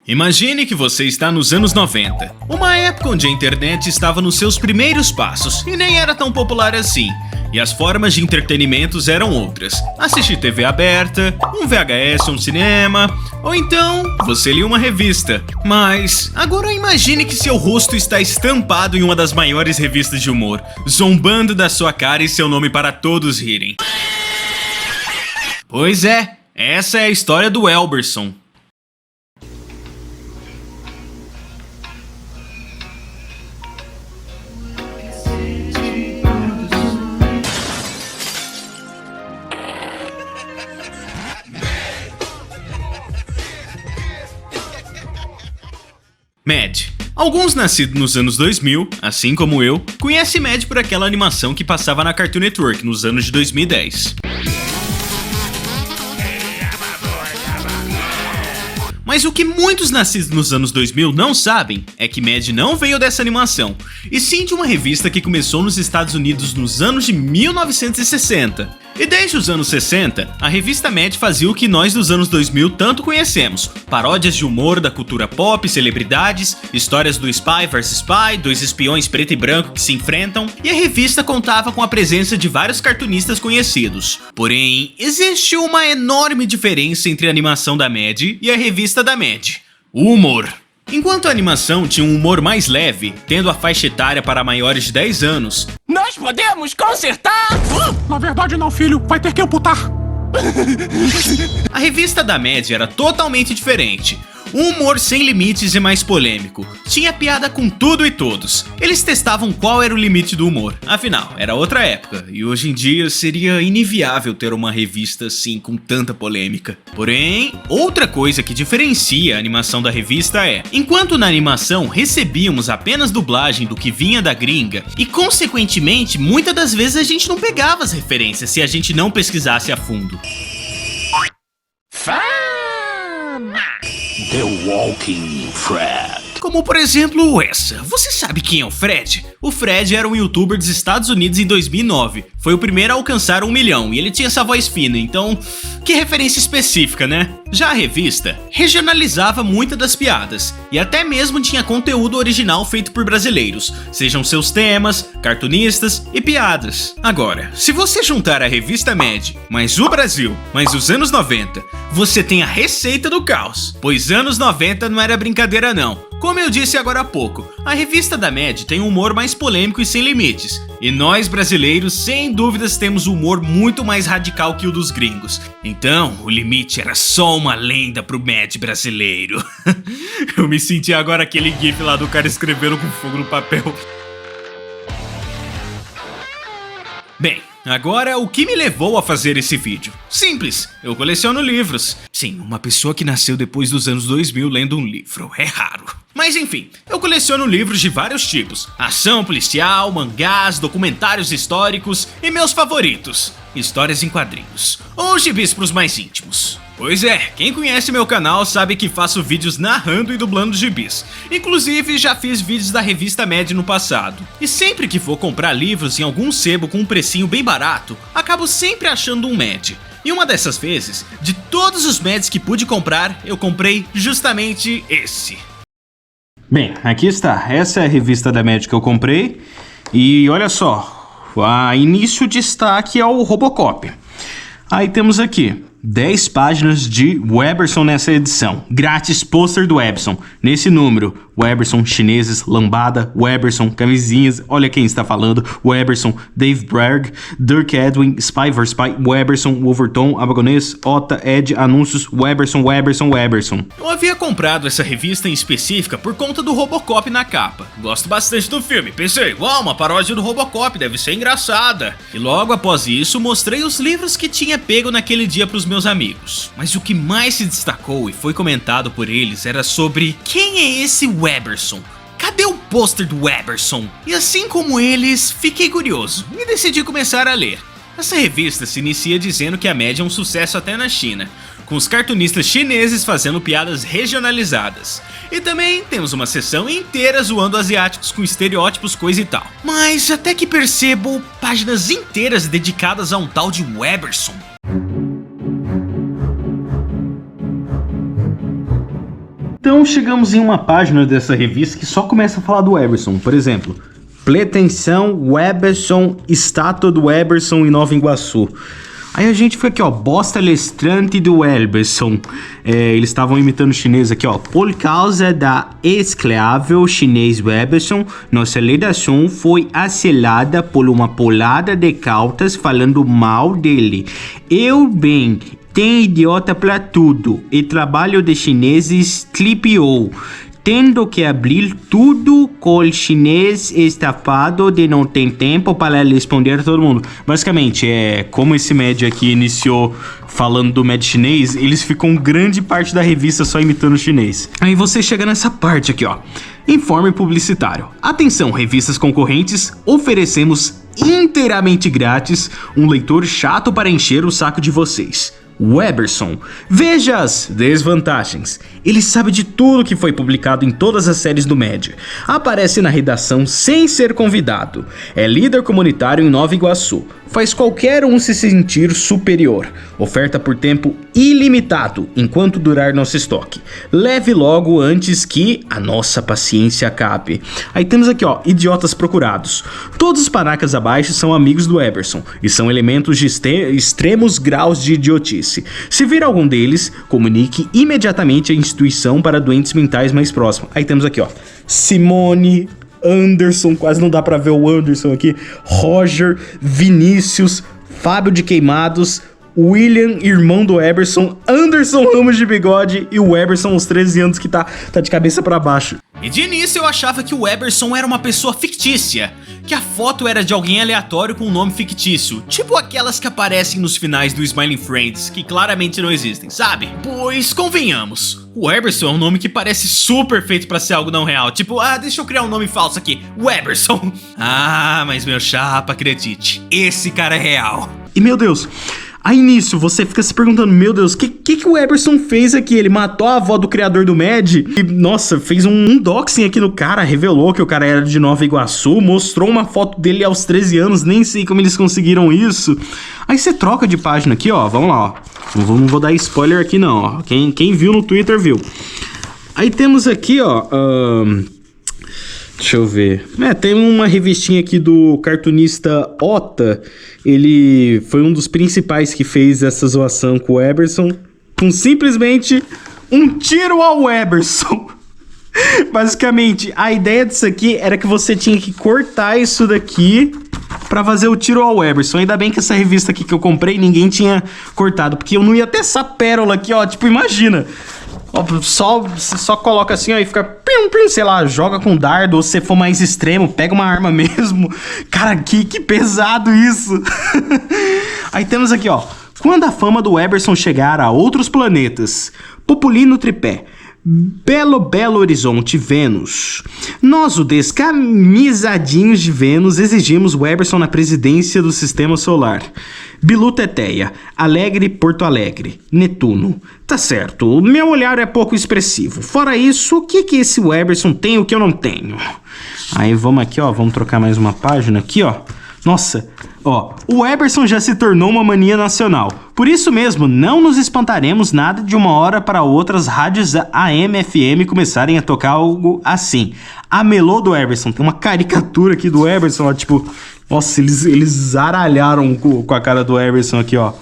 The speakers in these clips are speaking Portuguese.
Imagine que você está nos anos 90, uma época onde a internet estava nos seus primeiros passos e nem era tão popular assim. E as formas de entretenimentos eram outras. Assistir TV aberta, um VHS, um cinema, ou então você lia uma revista. Mas agora imagine que seu rosto está estampado em uma das maiores revistas de humor, zombando da sua cara e seu nome para todos rirem. Pois é, essa é a história do Elberson. Mad. Alguns nascidos nos anos 2000, assim como eu, conhecem Mad por aquela animação que passava na Cartoon Network nos anos de 2010. Mas o que muitos nascidos nos anos 2000 não sabem é que Mad não veio dessa animação, e sim de uma revista que começou nos Estados Unidos nos anos de 1960. E desde os anos 60, a revista Mad fazia o que nós dos anos 2000 tanto conhecemos: paródias de humor da cultura pop, celebridades, histórias do Spy vs Spy, dois espiões preto e branco que se enfrentam, e a revista contava com a presença de vários cartunistas conhecidos. Porém, existe uma enorme diferença entre a animação da Mad e a revista da Mad: o humor. Enquanto a animação tinha um humor mais leve, tendo a faixa etária para maiores de 10 anos, nós podemos consertar! Na verdade não, filho, vai ter que amputar. a revista da Mad era totalmente diferente. Um humor sem limites e mais polêmico. Tinha piada com tudo e todos. Eles testavam qual era o limite do humor. Afinal, era outra época, e hoje em dia seria inviável ter uma revista assim com tanta polêmica. Porém, outra coisa que diferencia a animação da revista é: enquanto na animação recebíamos apenas dublagem do que vinha da gringa, e consequentemente, muitas das vezes a gente não pegava as referências se a gente não pesquisasse a fundo. The Walking Fred. Como por exemplo essa. Você sabe quem é o Fred? O Fred era um youtuber dos Estados Unidos em 2009. Foi o primeiro a alcançar 1 milhão e ele tinha essa voz fina, então que referência específica, né? Já a revista regionalizava muitas das piadas e até mesmo tinha conteúdo original feito por brasileiros, sejam seus temas, cartunistas e piadas. Agora, se você juntar a revista Mad, mais o Brasil, mais os anos 90, você tem a receita do caos, pois anos 90 não era brincadeira não. Como eu disse agora há pouco, a revista da Mad tem um humor mais polêmico e sem limites. E nós brasileiros, sem dúvidas, temos um humor muito mais radical que o dos gringos. Então, o limite era só uma lenda pro Mad brasileiro. Eu me senti agora aquele gif lá do cara escrevendo com fogo no papel. Bem, agora o que me levou a fazer esse vídeo? Simples, eu coleciono livros. Sim, uma pessoa que nasceu depois dos anos 2000 lendo um livro, é raro. Mas enfim, eu coleciono livros de vários tipos: ação policial, mangás, documentários históricos e meus favoritos: histórias em quadrinhos, ou gibis pros mais íntimos. Pois é, quem conhece meu canal sabe que faço vídeos narrando e dublando gibis. Inclusive, já fiz vídeos da revista Mad no passado. E sempre que for comprar livros em algum sebo com um precinho bem barato, acabo sempre achando um Mad. E uma dessas vezes, de todos os Mads que pude comprar, eu comprei justamente esse. Bem, aqui está. Essa é a revista da Mad que eu comprei. E olha só, a início destaque é o Robocop. Aí temos aqui 10 páginas de Weberson nessa edição. Grátis pôster do Weberson. Nesse número, Weberson, chineses, lambada, Weberson, camisinhas, olha quem está falando, Weberson, Dave Bragg, Dirk Edwin, Spy vs Spy, Weberson, Wolverton, Abagonês, Ota, Ed, Anúncios, Weberson. Eu havia comprado essa revista em específica por conta do Robocop na capa. Gosto bastante do filme, pensei, uau, uma paródia do Robocop, deve ser engraçada. E logo após isso, mostrei os livros que tinha pego naquele dia pros meus amigos. Mas o que mais se destacou e foi comentado por eles era sobre quem é esse Weberson? Cadê o pôster do Weberson? E assim como eles, fiquei curioso e decidi começar a ler. Essa revista se inicia dizendo que a Mad é um sucesso até na China, com os cartunistas chineses fazendo piadas regionalizadas. E também temos uma seção inteira zoando asiáticos com estereótipos, coisa e tal. Mas até que percebo páginas inteiras dedicadas a um tal de Weberson. Então chegamos em uma página dessa revista que só começa a falar do Eberson. Por exemplo, pretensão Weberson, estátua do Eberson em Nova Iguaçu. Aí a gente foi aqui, ó, bosta lestrante do Eberson. Eles estavam imitando o chinês aqui, ó. Por causa da escravo chinês Eberson, nossa redação foi assinalada por uma polada de cartas falando mal dele. Eu bem, tem idiota pra tudo. E trabalho de chineses clipeou. Tendo que abrir tudo com o chinês estafado de não ter tempo para responder a todo mundo. Basicamente, como esse média aqui iniciou falando do média chinês, eles ficam grande parte da revista só imitando o chinês. Aí você chega nessa parte aqui, ó. Informe publicitário. Atenção, revistas concorrentes, oferecemos inteiramente grátis um leitor chato para encher o saco de vocês. Weberson. Veja as desvantagens. Ele sabe de tudo que foi publicado em todas as séries do Média. Aparece na redação sem ser convidado. É líder comunitário em Nova Iguaçu. Faz qualquer um se sentir superior. Oferta por tempo ilimitado, enquanto durar nosso estoque. Leve logo antes que a nossa paciência acabe. Aí temos aqui, ó, idiotas procurados. Todos os panacas abaixo são amigos do Eberson e são elementos de extremos graus de idiotice. Se vir algum deles, comunique imediatamente a instituição para doentes mentais mais próximos. Aí temos aqui, ó, Simone, Anderson, quase não dá pra ver o Anderson aqui, Roger, Vinícius, Fábio de Queimados, William, irmão do Eberson, Anderson Ramos de bigode e o Eberson aos 13 anos que tá de cabeça pra baixo. E de início eu achava que o Eberson era uma pessoa fictícia, que a foto era de alguém aleatório com um nome fictício, tipo aquelas que aparecem nos finais do Smiling Friends, que claramente não existem, sabe? Pois convenhamos, o Eberson é um nome que parece super feito pra ser algo não real, tipo, deixa eu criar um nome falso aqui, o Eberson. Mas meu chapa, acredite, esse cara é real. E meu Deus, aí nisso você fica se perguntando, meu Deus, o que o Eberson fez aqui? Ele matou a avó do criador do Mad e, nossa, fez um doxing aqui no cara, revelou que o cara era de Nova Iguaçu, mostrou uma foto dele aos 13 anos, nem sei como eles conseguiram isso. Aí você troca de página aqui, ó, vamos lá, ó. Não vou dar spoiler aqui não, ó. Quem viu no Twitter viu. Aí temos aqui, ó, deixa eu ver. Tem uma revistinha aqui do cartunista Ota. Ele foi um dos principais que fez essa zoação com o Eberson, com simplesmente um tiro ao Eberson. Basicamente, a ideia disso aqui era que você tinha que cortar isso daqui pra fazer o tiro ao Eberson. Ainda bem que essa revista aqui que eu comprei, ninguém tinha cortado, porque eu não ia ter essa pérola aqui, ó. Tipo, imagina. Ó, só coloca assim, ó, e fica, sei lá, joga com dardo, ou se você for mais extremo, pega uma arma mesmo. Cara, que pesado isso. Aí temos aqui, ó, quando a fama do Eberson chegar a outros planetas, Populino Tripé, Belo Horizonte, Vênus. Nós, o descamisadinhos de Vênus, exigimos o Eberson na presidência do Sistema Solar. Bilu Teteia, Alegre, Porto Alegre, Netuno. Tá certo, o meu olhar é pouco expressivo. Fora isso, o que esse Eberson tem o que eu não tenho? Aí vamos aqui, ó, vamos trocar mais uma página aqui, ó. Nossa, ó, o Eberson já se tornou uma mania nacional. Por isso mesmo, não nos espantaremos nada de uma hora para outra as rádios AM, FM começarem a tocar algo assim. A melô do Eberson, tem uma caricatura aqui do Eberson, ó, tipo... Nossa, eles zaralharam com a cara do Eberson aqui, ó.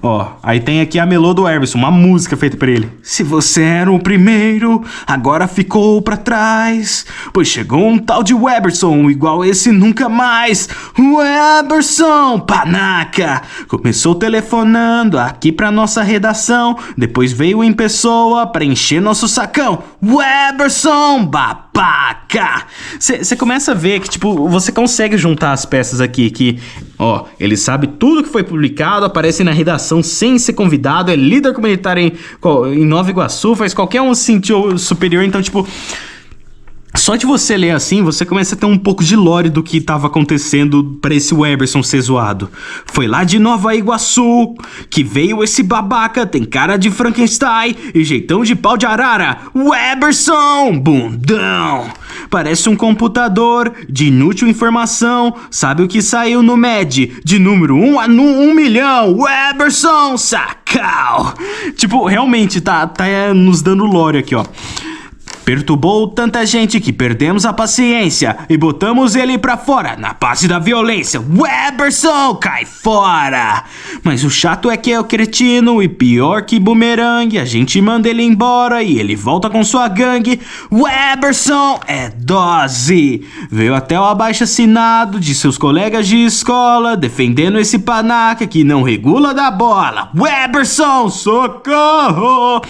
Ó, aí tem aqui a melô do Eberson, uma música feita pra ele. Se você era o primeiro, agora ficou pra trás, pois chegou um tal de Eberson, igual esse nunca mais. O Eberson, panaca, começou telefonando aqui pra nossa redação, depois veio em pessoa pra encher nosso sacão. O Eberson, babaca. Você começa a ver que, tipo, você consegue juntar as peças aqui, que, ó, ele sabe tudo que foi publicado, aparece na redação sem ser convidado, é líder comunitário em Nova Iguaçu, faz qualquer um se sentir superior, então, tipo, Só de você ler assim, você começa a ter um pouco de lore do que tava acontecendo pra esse Weberson ser zoado. Foi lá de Nova Iguaçu que veio esse babaca, tem cara de Frankenstein e jeitão de pau de arara. Weberson, bundão! Parece um computador de inútil informação. Sabe o que saiu no MED? De número 1 a 1 milhão. Weberson, sacal! Tipo, realmente, tá nos dando lore aqui, ó. Perturbou tanta gente que perdemos a paciência e botamos ele pra fora, na base da violência. Weberson, cai fora! Mas o chato é que é o cretino e pior que bumerangue. A gente manda ele embora e ele volta com sua gangue. Weberson é dose! Veio até o abaixo-assinado de seus colegas de escola defendendo esse panaca que não regula da bola. Weberson, socorro!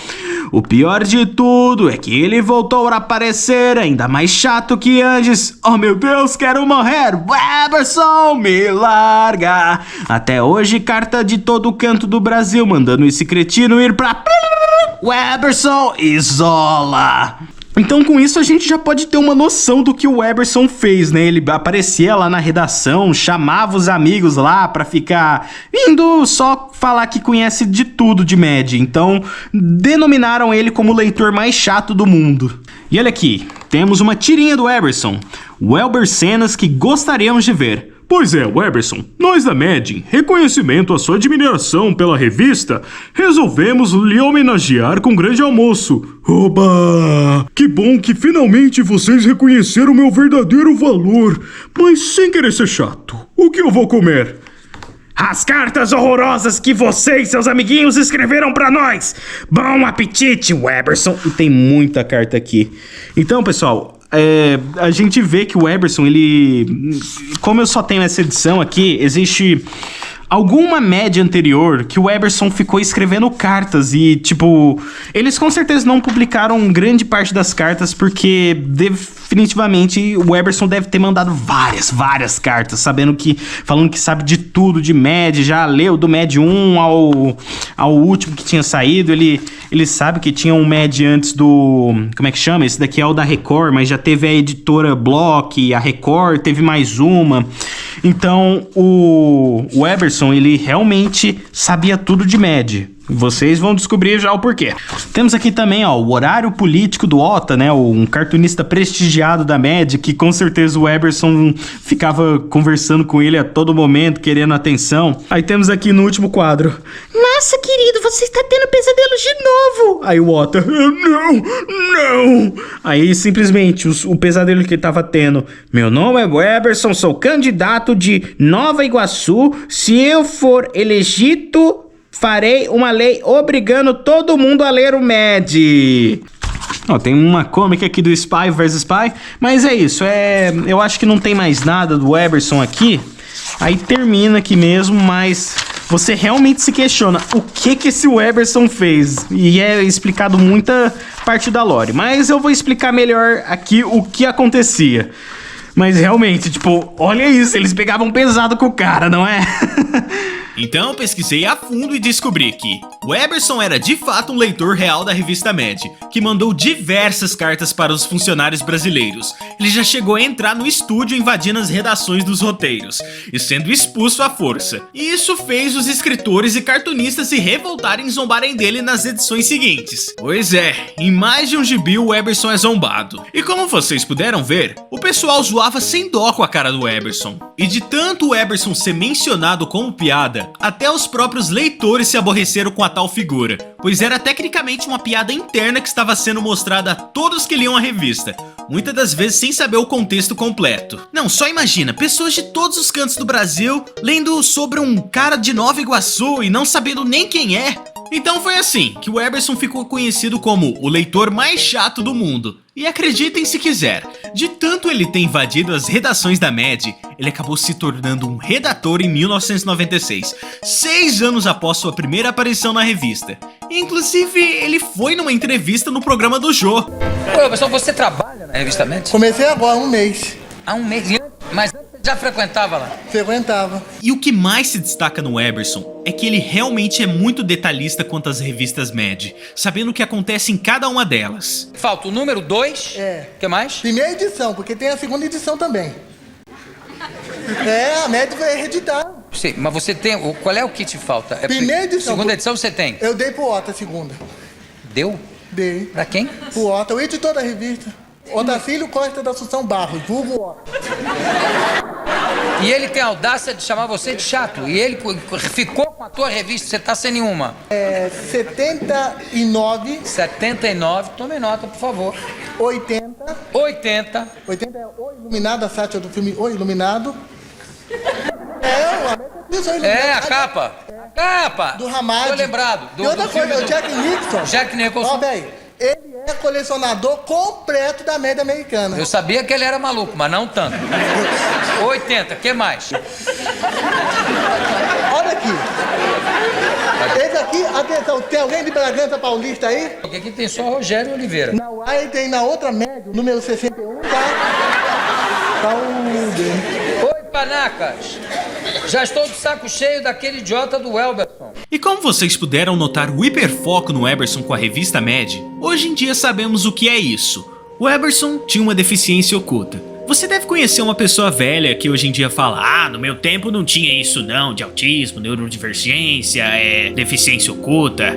O pior de tudo é que ele voltou a aparecer ainda mais chato que antes. Oh meu Deus, quero morrer. Weberson, me larga. Até hoje, carta de todo canto do Brasil mandando esse cretino ir pra... Weberson, isola. Então com isso a gente já pode ter uma noção do que o Weberson fez, né? Ele aparecia lá na redação, chamava os amigos lá pra ficar indo só falar que conhece de tudo de MED. Então denominaram ele como o leitor mais chato do mundo. E olha aqui, temos uma tirinha do Weberson. Welber cenas que gostaríamos de ver. Pois é, Weberson, nós da MED, em reconhecimento à sua admiração pela revista, resolvemos lhe homenagear com um grande almoço. Oba! Que bom que finalmente vocês reconheceram meu verdadeiro valor. Mas sem querer ser chato, o que eu vou comer? As cartas horrorosas que você e seus amiguinhos escreveram pra nós. Bom apetite, Weberson. E tem muita carta aqui. Então, pessoal... a gente vê que o Weberson, ele... Como eu só tenho essa edição aqui, existe alguma média anterior que o Weberson ficou escrevendo cartas e, tipo... Eles com certeza não publicaram grande parte das cartas porque definitivamente o Weberson deve ter mandado várias cartas, falando que sabe de tudo de MED, já leu do MED 1 ao último que tinha saído, ele sabe que tinha um MED antes do... Como é que chama? Esse daqui é o da Record, mas já teve a editora Block, a Record teve mais uma. Então, o Weberson, ele realmente sabia tudo de MED. Vocês vão descobrir já o porquê. Temos aqui também, ó, o horário político do Ota, né? Um cartunista prestigiado da MED, que com certeza o Weberson ficava conversando com ele a todo momento, querendo atenção. Aí temos aqui no último quadro. Nossa, querido, você está tendo pesadelos de novo. Aí o Ota, não. Aí simplesmente o pesadelo que ele tava tendo. Meu nome é Weberson, sou candidato de Nova Iguaçu. Se eu for elegido... farei uma lei obrigando todo mundo a ler o MED. Ó, tem uma comic aqui do Spy vs Spy, mas é isso, eu acho que não tem mais nada do Weberson aqui. Aí termina aqui mesmo, mas você realmente se questiona o que esse Weberson fez. E é explicado muita parte da lore, mas eu vou explicar melhor aqui o que acontecia. Mas realmente, tipo, olha isso, eles pegavam pesado com o cara, não é? Então pesquisei a fundo e descobri que Weberson era de fato um leitor real da revista MED, que mandou diversas cartas para os funcionários brasileiros. Ele já chegou a entrar no estúdio invadindo as redações dos roteiros e sendo expulso à força. E isso fez os escritores e cartunistas se revoltarem e zombarem dele nas edições seguintes. Pois é, em mais de um gibi o Weberson é zombado. E como vocês puderam ver, o pessoal zoava sem dó com a cara do Weberson. E de tanto o Weberson ser mencionado como piada, até os próprios leitores se aborreceram com a tal figura, pois era tecnicamente uma piada interna que estava sendo mostrada a todos que liam a revista, muitas das vezes sem saber o contexto completo. Não, só imagina, pessoas de todos os cantos do Brasil lendo sobre um cara de Nova Iguaçu e não sabendo nem quem é. Então foi assim que o Weberson ficou conhecido como o leitor mais chato do mundo. E acreditem se quiser, de tanto ele ter invadido as redações da MED, ele acabou se tornando um redator em 1996, 6 anos após sua primeira aparição na revista. Inclusive, ele foi numa entrevista no programa do Jô. Ô, pessoal, você trabalha na revista MED? Comecei agora, há um mês. Há um mês? Mas antes Já frequentava lá? Frequentava. E o que mais se destaca no Eberson é que ele realmente é muito detalhista quanto às revistas Mad, sabendo o que acontece em cada uma delas. Falta o número 2. O que mais? Primeira edição, porque tem a segunda edição também. A Mad vai reeditar. Sim, mas você tem... Qual é o que te falta? Primeira edição. Segunda edição você tem? Eu dei pro Otto a segunda. Deu? Dei. Pra quem? Pro Otto, o editor da revista. Otacílio Costa da Assunção Barros, vulgo Otto. E ele tem a audácia de chamar você de chato. E ele ficou com a tua revista, você tá sem nenhuma. 79. 79, tome nota, por favor. 80. 80. 80 é O Iluminado, a sátira do filme O Iluminado. A capa. A capa. Do Ramad. Tô lembrado. E outra coisa, o Jack Nicholson. Jack Nicholson. Ó, velho, ele é colecionador completo da média americana. Eu sabia que ele era maluco, mas não tanto. 80, o que mais? Olha aqui. Esse aqui, atenção, tem alguém de Bragança Paulista aí? Porque aqui tem só Rogério Oliveira. Não, aí tem na outra média, o número 61, tá? Saúde. Oi, panacas. Já estou de saco cheio daquele idiota do Elberson. E como vocês puderam notar o hiperfoco no Eberson com a revista Mad, hoje em dia sabemos o que é isso. O Eberson tinha uma deficiência oculta. Você deve conhecer uma pessoa velha que hoje em dia fala: ah, no meu tempo não tinha isso não, de autismo, neurodivergência, deficiência oculta.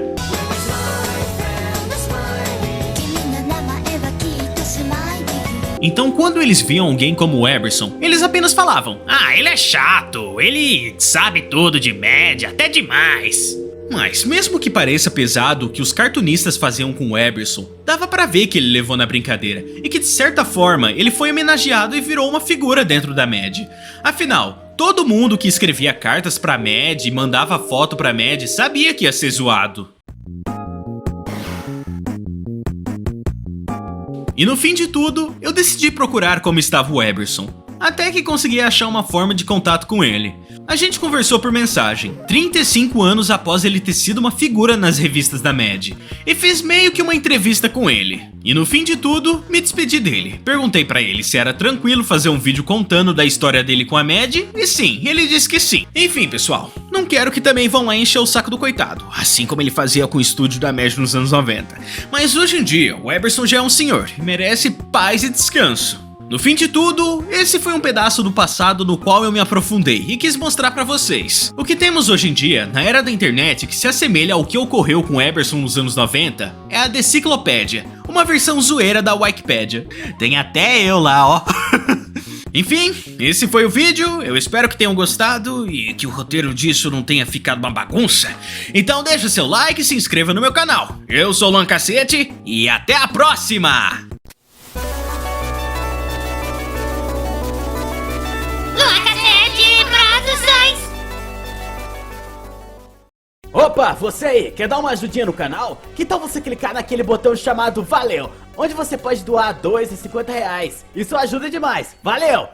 Então quando eles viam alguém como o Eberson, eles apenas falavam: ah, ele é chato, ele sabe tudo de média, até demais. Mas mesmo que pareça pesado o que os cartunistas faziam com o Eberson, dava pra ver que ele levou na brincadeira e que de certa forma ele foi homenageado e virou uma figura dentro da Mad. Afinal, todo mundo que escrevia cartas pra Mad e mandava foto pra Mad sabia que ia ser zoado. E no fim de tudo, eu decidi procurar como estava o Eberson, até que consegui achar uma forma de contato com ele. A gente conversou por mensagem, 35 anos após ele ter sido uma figura nas revistas da Mad, e fiz meio que uma entrevista com ele. E no fim de tudo, me despedi dele. Perguntei pra ele se era tranquilo fazer um vídeo contando da história dele com a Mad, e sim, ele disse que sim. Enfim, pessoal, não quero que também vão lá encher o saco do coitado, assim como ele fazia com o estúdio da Mad nos anos 90. Mas hoje em dia, o Eberson já é um senhor e merece paz e descanso. No fim de tudo, esse foi um pedaço do passado no qual eu me aprofundei e quis mostrar pra vocês. O que temos hoje em dia, na era da internet, que se assemelha ao que ocorreu com Eberson nos anos 90, é a Deciclopédia, uma versão zoeira da Wikipedia. Tem até eu lá, ó. Enfim, esse foi o vídeo, eu espero que tenham gostado e que o roteiro disso não tenha ficado uma bagunça. Então deixa seu like e se inscreva no meu canal. Eu sou o Luan Cacete e até a próxima! Opa, você aí, quer dar uma ajudinha no canal? Que tal você clicar naquele botão chamado Valeu, onde você pode doar R$2,50. Isso ajuda demais, valeu!